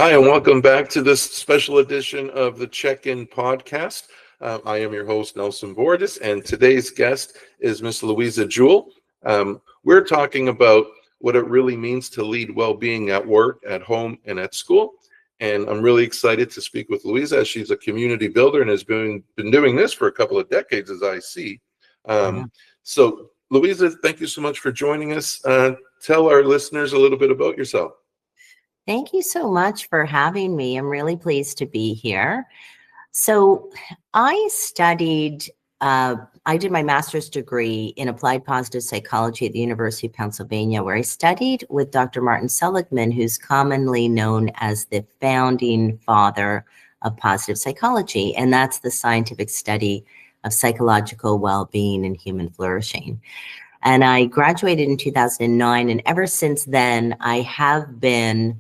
Hi, and welcome back to this special edition of the Check-In Podcast. I am your host, Nelson Bordis, and today's guest is Miss Louisa Jewell. We're talking about what it really means to lead well-being at work, at home, and at school. And I'm really excited to speak with Louisa, as she's a community builder and has been doing this for a couple of decades, as I see. So, Louisa, thank you so much for joining us. Tell our listeners a little bit about yourself. Thank you so much for having me. I'm really pleased to be here. So I did my master's degree in applied positive psychology at the University of Pennsylvania, where I studied with Dr. Martin Seligman, who's commonly known as the founding father of positive psychology. And that's the scientific study of psychological well-being and human flourishing. And I graduated in 2009. And ever since then, I have been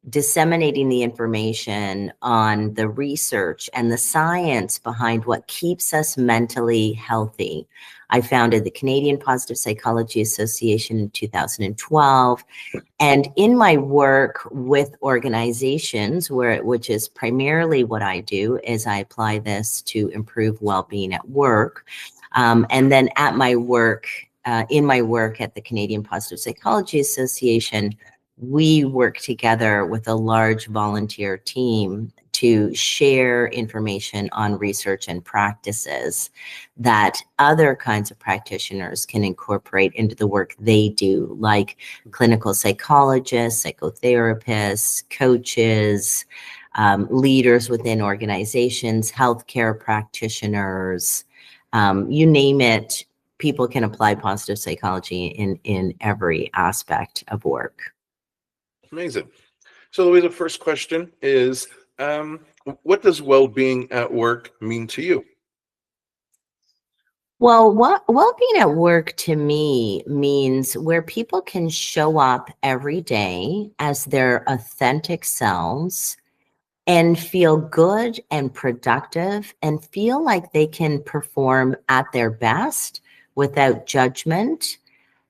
disseminating the information on the research and the science behind what keeps us mentally healthy. I founded the Canadian Positive Psychology Association in 2012. And in my work with organizations, which is primarily what I do, is I apply this to improve well-being at work. And then at my work, in my work at the Canadian Positive Psychology Association, we work together with a large volunteer team to share information on research and practices that other kinds of practitioners can incorporate into the work they do, like clinical psychologists, psychotherapists, coaches, leaders within organizations, healthcare practitioners, you name it. People can apply positive psychology in every aspect of work. Amazing. So, Louisa, first question is, what does well-being at work mean to you? Well, well-being at work to me means where people can show up every day as their authentic selves and feel good and productive and feel like they can perform at their best without judgment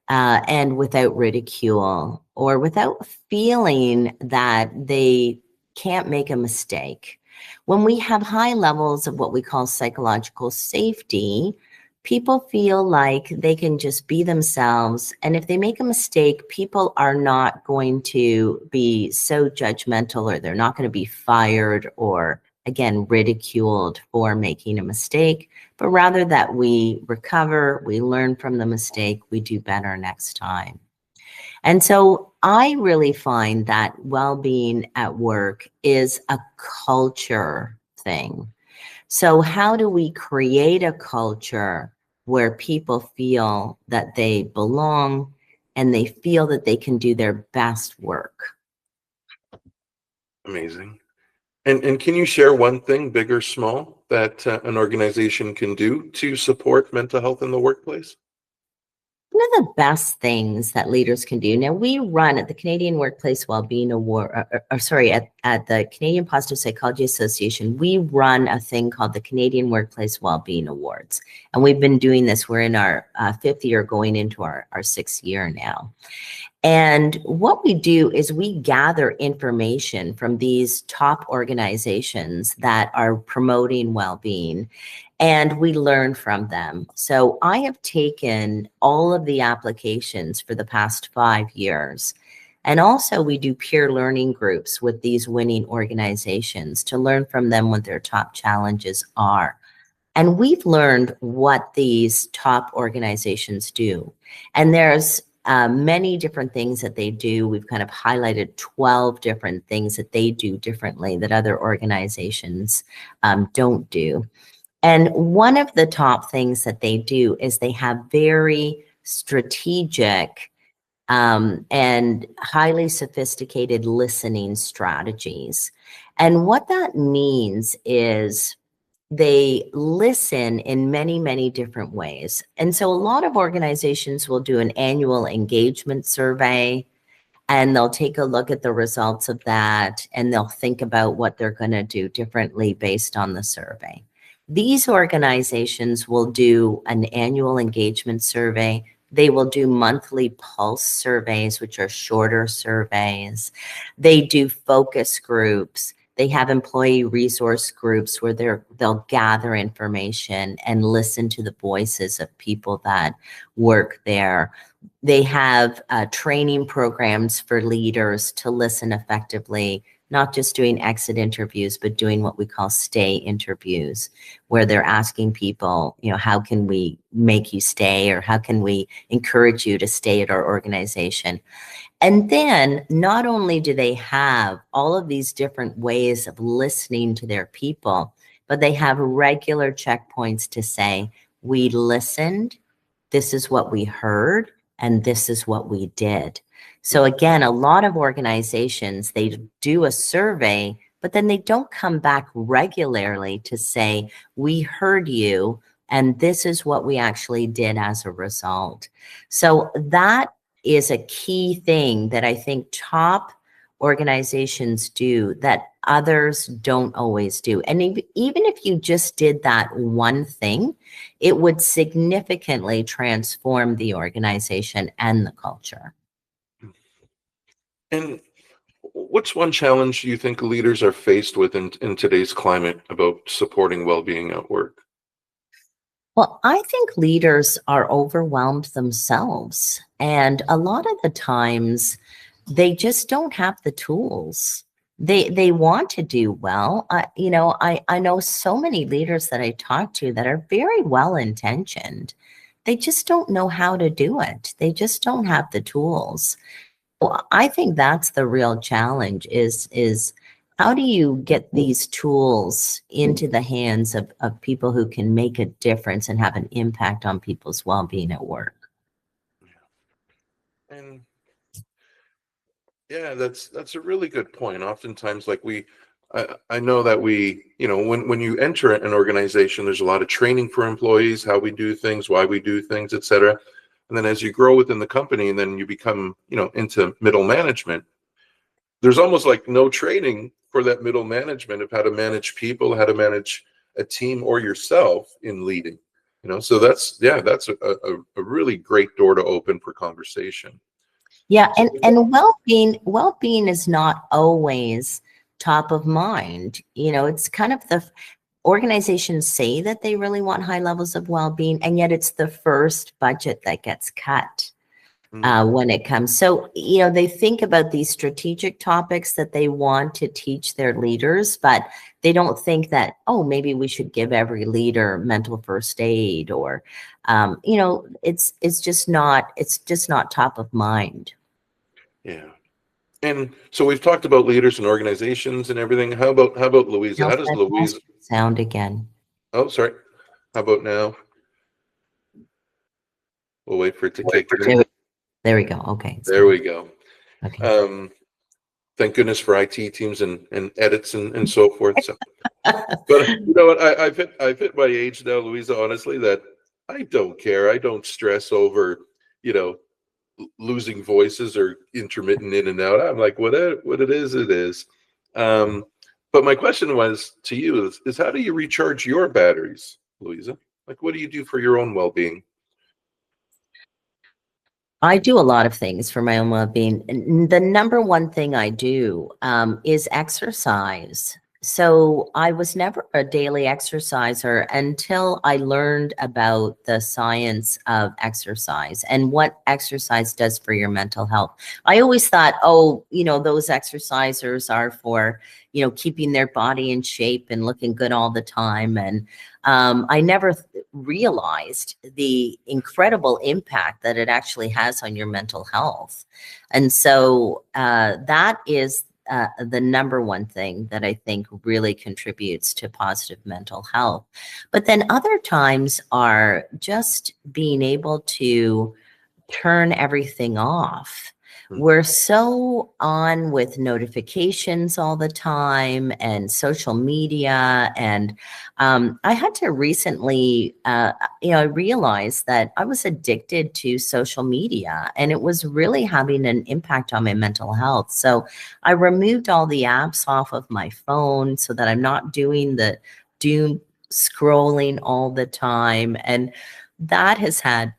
and without ridicule, or without feeling that they can't make a mistake. When we have high levels of what we call psychological safety, people feel like they can just be themselves. And if they make a mistake, people are not going to be so judgmental, or they're not going to be fired or, again, ridiculed for making a mistake, but rather that we recover, we learn from the mistake, we do better next time. And so I really find that well-being at work is a culture thing. So how do we create a culture where people feel that they belong and they feel that they can do their best work? Amazing. And can you share one thing, big or small, that an organization can do to support mental health in the workplace? One of the best things that leaders can do. Now, we run at the Canadian Workplace Wellbeing Award, at the Canadian Positive Psychology Association, we run a thing called the Canadian Workplace Wellbeing Awards. And we've been doing this. We're in our fifth year, going into our sixth year now. And what we do is we gather information from these top organizations that are promoting well-being, and we learn from them. So I have taken all of the applications for the past 5 years. And also we do peer learning groups with these winning organizations to learn from them what their top challenges are. And we've learned what these top organizations do. And there's many different things that they do. We've kind of highlighted 12 different things that they do differently that other organizations don't do. And one of the top things that they do is they have very strategic and highly sophisticated listening strategies. And what that means is they listen in many, many different ways. And so a lot of organizations will do an annual engagement survey, and they'll take a look at the results of that, and they'll think about what they're going to do differently based on the survey. These organizations will do an annual engagement survey They will do monthly pulse surveys, which are shorter surveys. They do focus groups. They have employee resource groups where they'll gather information and listen to the voices of people that work there. They have training programs for leaders to listen effectively, not just doing exit interviews, but doing what we call stay interviews, where they're asking people, how can we make you stay, or how can we encourage you to stay at our organization? And then not only do they have all of these different ways of listening to their people, but they have regular checkpoints to say, we listened, this is what we heard, and this is what we did. So again, a lot of organizations, they do a survey, but then they don't come back regularly to say, we heard you, and this is what we actually did as a result. So that is a key thing that I think top organizations do that others don't always do. And even if you just did that one thing, it would significantly transform the organization and the culture. And what's one challenge you think leaders are faced with in today's climate about supporting well-being at work? Well, I think leaders are overwhelmed themselves. And a lot of the times, they just don't have the tools. They want to do well. I know so many leaders that I talk to that are very well intentioned. They just don't know how to do it. They just don't have the tools. Well, I think that's the real challenge is how do you get these tools into the hands of people who can make a difference and have an impact on people's well-being at work? And yeah, that's a really good point. Oftentimes, like I know that when you enter an organization, there's a lot of training for employees, how we do things, why we do things, etc. And then as you grow within the company and then you become, into middle management, there's almost like no training for that middle management of how to manage people, how to manage a team or yourself in leading. So that's a really great door to open for conversation. Yeah, and well-being is not always top of mind. It's kind of the organizations say that they really want high levels of well-being, and yet it's the first budget that gets cut when it comes. So, they think about these strategic topics that they want to teach their leaders, but they don't think that, maybe we should give every leader mental first aid, or, it's just not top of mind. Yeah. And so we've talked about leaders and organizations and everything. How about Louisa? How does Louisa sound again? Oh, sorry. How about now? We'll wait for it to kick in. There we go. Okay. There we go. Okay. Thank goodness for IT teams and edits and so forth. So, but you know what? I've hit my age now, Louisa, honestly, that I don't care. I don't stress over, losing voices or intermittent in and out. I'm like, what it is, it is. But my question was to you is how do you recharge your batteries, Louisa? Like, what do you do for your own well-being? I do a lot of things for my own well-being. The number one thing I do is exercise. So I was never a daily exerciser until I learned about the science of exercise and what exercise does for your mental health. I always thought, those exercisers are for, keeping their body in shape and looking good all the time. And I never realized the incredible impact that it actually has on your mental health. And so that is the number one thing that I think really contributes to positive mental health. But then other times are just being able to turn everything off. We're so on with notifications all the time and social media. And I had to recently, I realized that I was addicted to social media and it was really having an impact on my mental health. So I removed all the apps off of my phone so that I'm not doing the doom scrolling all the time. And that has had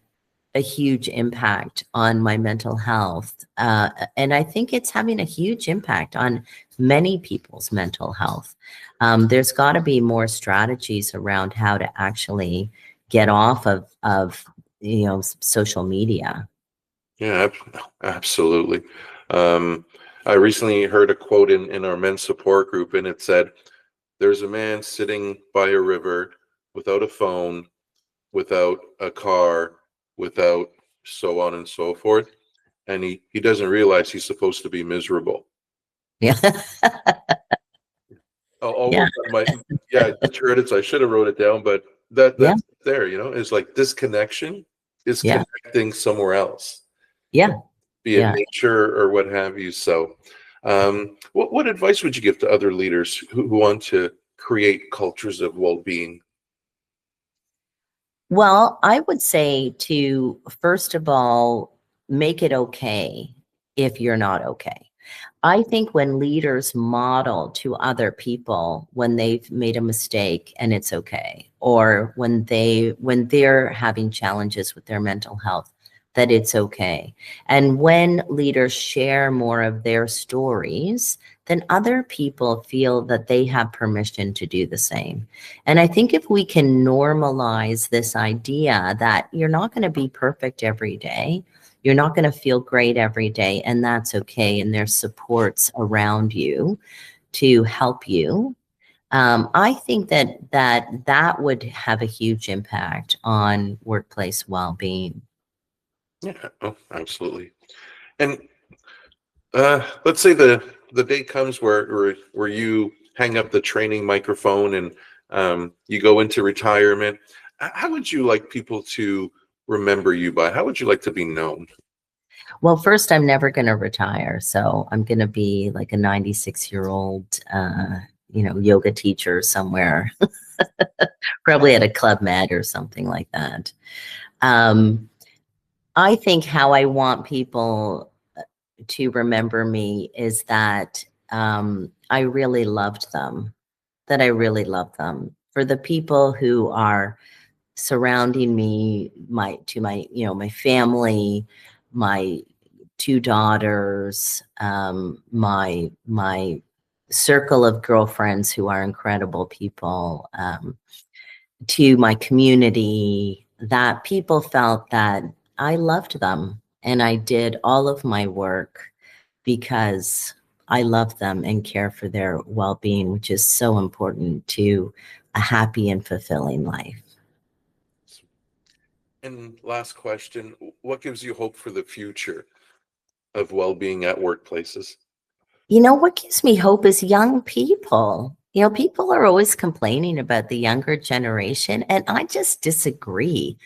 a huge impact on my mental health. And I think it's having a huge impact on many people's mental health. There's got to be more strategies around how to actually get off of social media. Yeah, absolutely. I recently heard a quote in our men's support group, and it said, "There's a man sitting by a river without a phone, without a car, without so on and so forth, and he doesn't realize he's supposed to be miserable." Yeah. Yeah. Yeah, I just heard it, so I should have wrote it down, but Yeah. that's there, it's like disconnection is Yeah. connecting somewhere else, Yeah. be it Yeah. nature or what have you. So, what advice would you give to other leaders who want to create cultures of well-being? Well, I would say to, first of all, make it okay if you're not okay. I think when leaders model to other people when they've made a mistake and it's okay, or when they're having challenges with their mental health, that it's okay. And when leaders share more of their stories, then other people feel that they have permission to do the same. And I think if we can normalize this idea that you're not going to be perfect every day, you're not going to feel great every day, and that's okay. And there's supports around you to help you. I think that would have a huge impact on workplace well-being. Yeah, oh, absolutely. And let's say the day comes where you hang up the training microphone and you go into retirement. How would you like people to remember you by? How would you like to be known? Well, first, I'm never going to retire, so I'm going to be like a 96-year-old, yoga teacher somewhere, probably at a Club Med or something like that. I think how I want people to remember me is that I really loved them, that I really loved them. For the people who are surrounding me, my family, my two daughters, my circle of girlfriends who are incredible people, to my community, that people felt that I loved them and I did all of my work because I love them and care for their well-being, which is so important to a happy and fulfilling life. And last question, what gives you hope for the future of well-being at workplaces? What gives me hope is young people. People are always complaining about the younger generation, and I just disagree.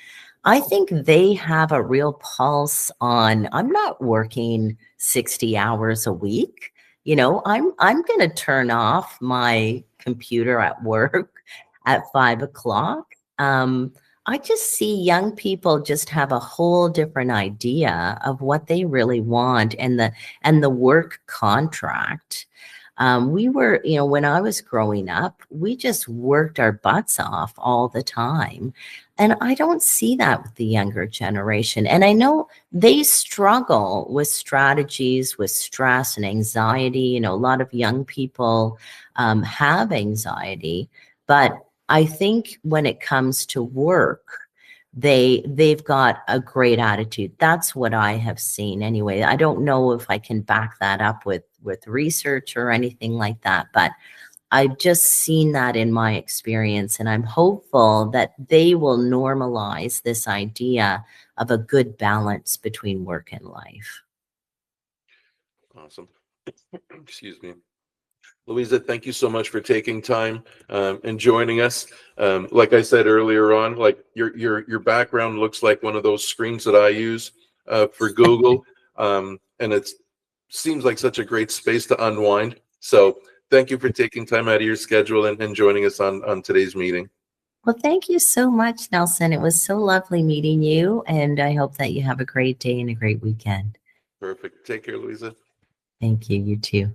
I think they have a real pulse on, I'm not working 60 hours a week. I'm going to turn off my computer at work at 5 o'clock. I just see young people just have a whole different idea of what they really want and the work contract. We were, when I was growing up, we just worked our butts off all the time. And I don't see that with the younger generation. And I know they struggle with strategies, with stress and anxiety. A lot of young people have anxiety, but I think when it comes to work, they've got a great attitude. That's what I have seen anyway. I don't know if I can back that up with research or anything like that, but I've just seen that in my experience, and I'm hopeful that they will normalize this idea of a good balance between work and life. Awesome. Excuse me. Louisa, thank you so much for taking time and joining us. Like I said earlier on, like your background looks like one of those screens that I use for Google, and it seems like such a great space to unwind. So thank you for taking time out of your schedule and joining us on today's meeting. Well, thank you so much, Nelson. It was so lovely meeting you, and I hope that you have a great day and a great weekend. Perfect. Take care, Louisa. Thank you. You too.